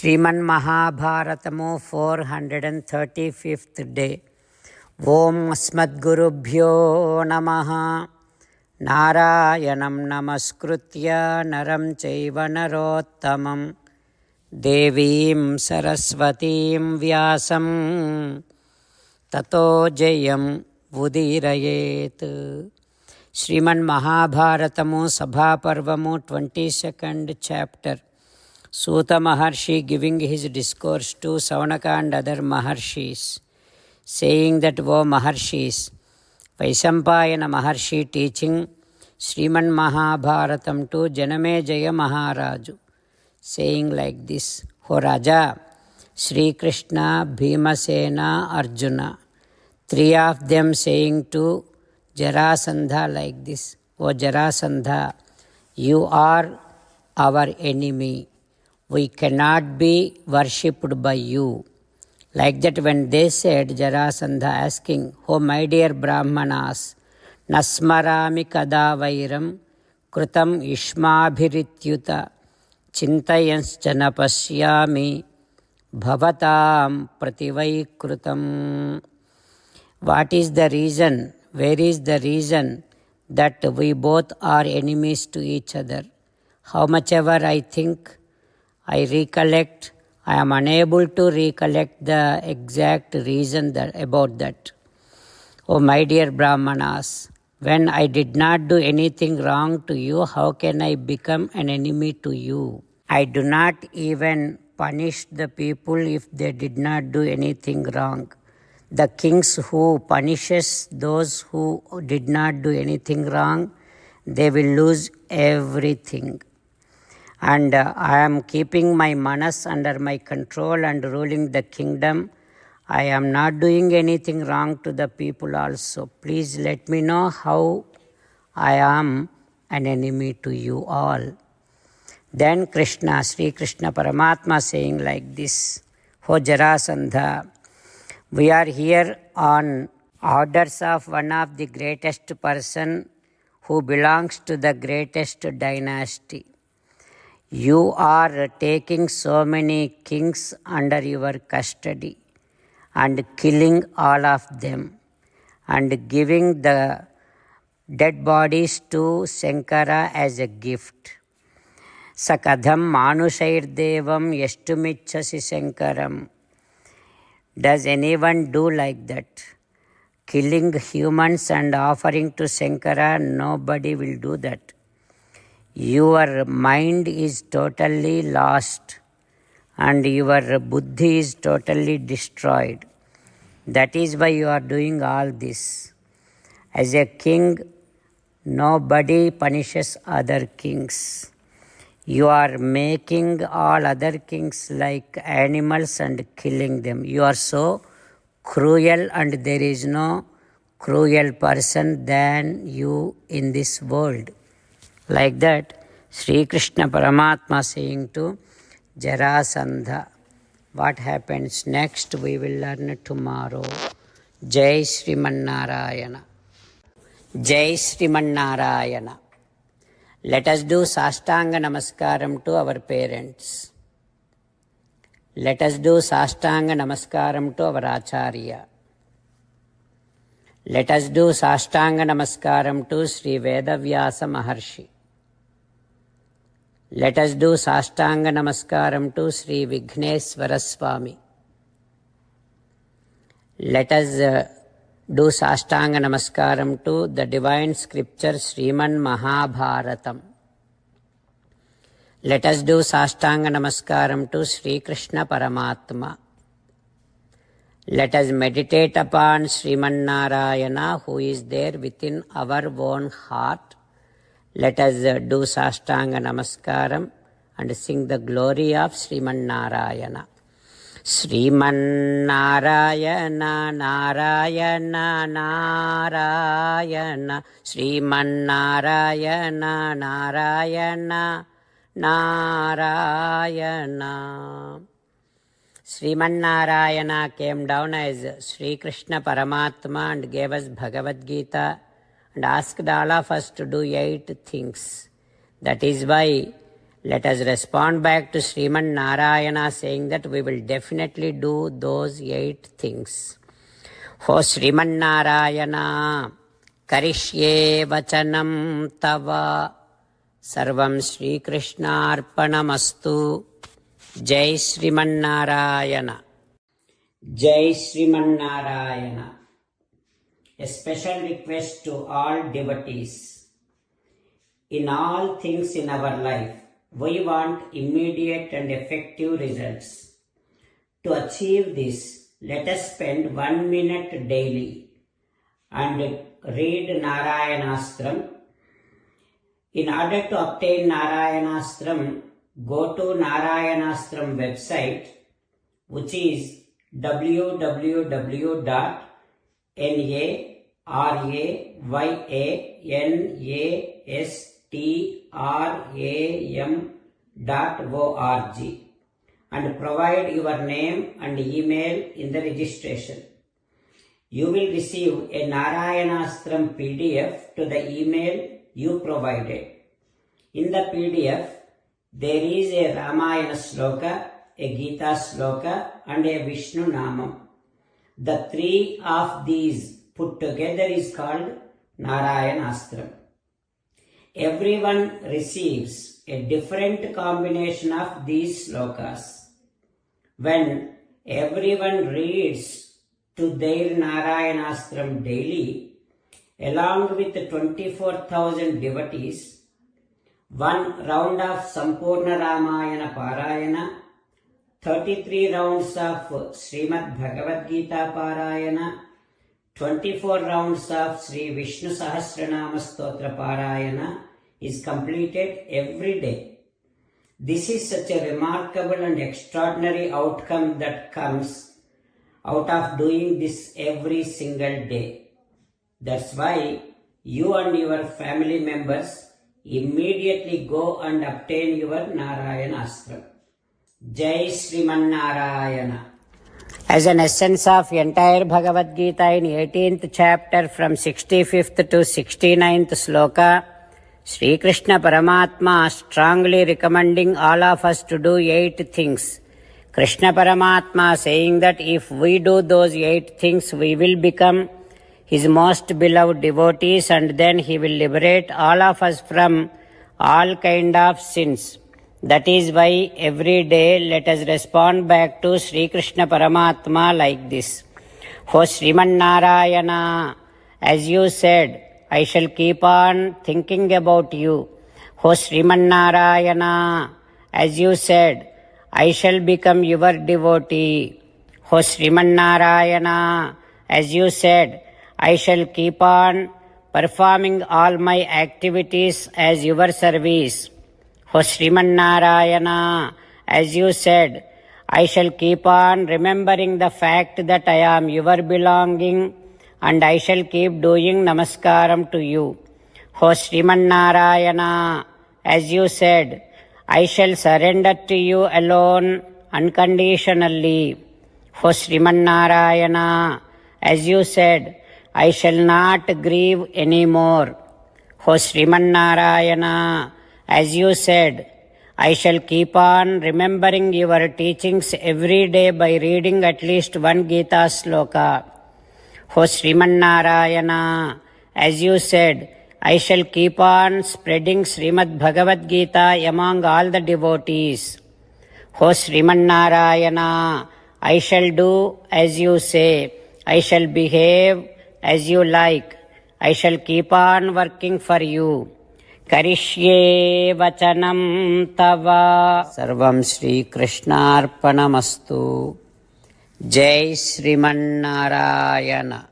श्रीमन्महाभारतमु 435th day. ओम अस्मद्गुरुभ्यो नमः। नारायणं नमस्कृत्य नरं चैव नरोत्तमं देवीं सरस्वतीं व्यासं ततो जयं उदीरयेत्। श्रीमन्महाभारतमु सभापर्वमु 22nd chapter. Suta Maharshi giving his discourse to Savanaka and other Maharshis, saying that, O Maharshis, Vaisampayana Maharshi teaching Sriman Mahabharatam to Janamejaya Maharaju, saying like this: O Raja, Sri Krishna, Bhimasena, Arjuna, three of them saying to Jarasandha like this: O Jarasandha, you are our enemy. We cannot be worshipped by you. Like that, when they said, Jarasandha asking, O my dear Brahmanas, Nasmarami kada vairam krutam ishmabhirityuta chintayanschana pasyami bhavatam prativaikrutam. What is the reason? Where is the reason that we both are enemies to each other? How much ever I think, I recollect, I am unable to recollect the exact reason about that. O my dear Brahmanas, when I did not do anything wrong to you, how can I become an enemy to you? I do not even punish the people if they did not do anything wrong. The kings who punishes those who did not do anything wrong, they will lose everything. And I am keeping my manas under my control and ruling the kingdom. I am not doing anything wrong to the people also. Please let me know how I am an enemy to you all. Then Krishna, Sri Krishna Paramatma saying like this: O Jarasandha, we are here on orders of one of the greatest person who belongs to the greatest dynasty. You are taking so many kings under your custody and killing all of them and giving the dead bodies to Shankara as a gift. Sakadham manushairdevam yashtumichasi Shankaram. Does anyone do like that? Killing humans and offering to Shankara, nobody will do that. Your mind is totally lost and your buddhi is totally destroyed. That is why you are doing all this. As a king, nobody punishes other kings. You are making all other kings like animals and killing them. You are so cruel, and there is no cruel person than you in this world. Like that, Sri Krishna Paramatma saying to Jarasandha. What happens next we will learn tomorrow. Jai Sriman Narayana. Jai Sriman Narayana. Let us do Sastanga Namaskaram to our parents. Let us do Sastanga Namaskaram to our Acharya. Let us do Sastanga Namaskaram to Sri Vedavyasa Maharshi. Let us do Sastanga Namaskaram to Sri Vighneshwara Swami. Let us do Sastanga Namaskaram to the divine scripture Sriman Mahabharatam. Let us do Sastanga Namaskaram to Sri Krishna Paramatma. Let us meditate upon Sriman Narayana who is there within our own heart. Let us do Sastanga Namaskaram and sing the glory of Sriman Narayana. Sriman Narayana, Narayana, Narayana. Sriman Narayana, Narayana, Narayana. Sriman Narayana came down as Sri Krishna Paramatma and gave us Bhagavad Gita and asked all of us to do 8 things. That is why let us respond back to Sriman Narayana saying that we will definitely do those 8 things. O Sriman Narayana, Karishye Vachanam Tava, Sarvam Shri Krishna Arpanamastu. Jai Sriman Narayana. Jai Sriman Narayana. A special request to all devotees. In all things in our life, we want immediate and effective results. To achieve this, let us spend 1 minute daily and read Narayanastram. In order to obtain Narayanastram, go to Narayanastram website, which is www.narayanastram.org, and provide your name and email in the registration. You will receive a Narayanastram PDF to the email you provided. In the PDF, there is a Ramayana sloka, a Gita sloka, and a Vishnu Namam. The 3 of these put together is called Narayanastram. Everyone receives a different combination of these slokas. When everyone reads to their Narayanastram daily, along with 24,000 devotees, 1 round of Sampurna Ramayana Parayana, 33 rounds of Srimad Bhagavad Gita Parayana, 24 rounds of Sri Vishnu Sahasranama Stotra Parayana is completed every day. This is such a remarkable and extraordinary outcome that comes out of doing this every single day. That's why you and your family members immediately go and obtain your Narayanastram. Jai Sriman Narayana. As an essence of entire Bhagavad Gita in 18th chapter from 65th to 69th sloka, Sri Krishna Paramatma strongly recommending all of us to do 8 things. Krishna Paramatma saying that if we do those 8 things, we will become His most beloved devotees, and then He will liberate all of us from all kind of sins. That is why every day let us respond back to Sri Krishna Paramatma like this. O Sriman Narayana, as you said, I shall keep on thinking about you. O Sriman Narayana, as you said, I shall become your devotee. O Sriman Narayana, as you said, I shall keep on performing all my activities as your service. O Sriman Narayana, as you said, I shall keep on remembering the fact that I am your belonging, and I shall keep doing namaskaram to you. O Sriman Narayana, as you said, I shall surrender to you alone unconditionally. O Sriman Narayana, as you said, I shall not grieve anymore. O Sriman Narayana, as you said, I shall keep on remembering your teachings every day by reading at least 1 Gita sloka. O Sriman Narayana, as you said, I shall keep on spreading Srimad Bhagavad Gita among all the devotees. O Sriman Narayana, I shall do as you say. I shall behave as you like. I shall keep on working for you. Karishye Vachanam Tava. Sarvam Shri Krishna Arpanamastu. Jai Sriman Narayana.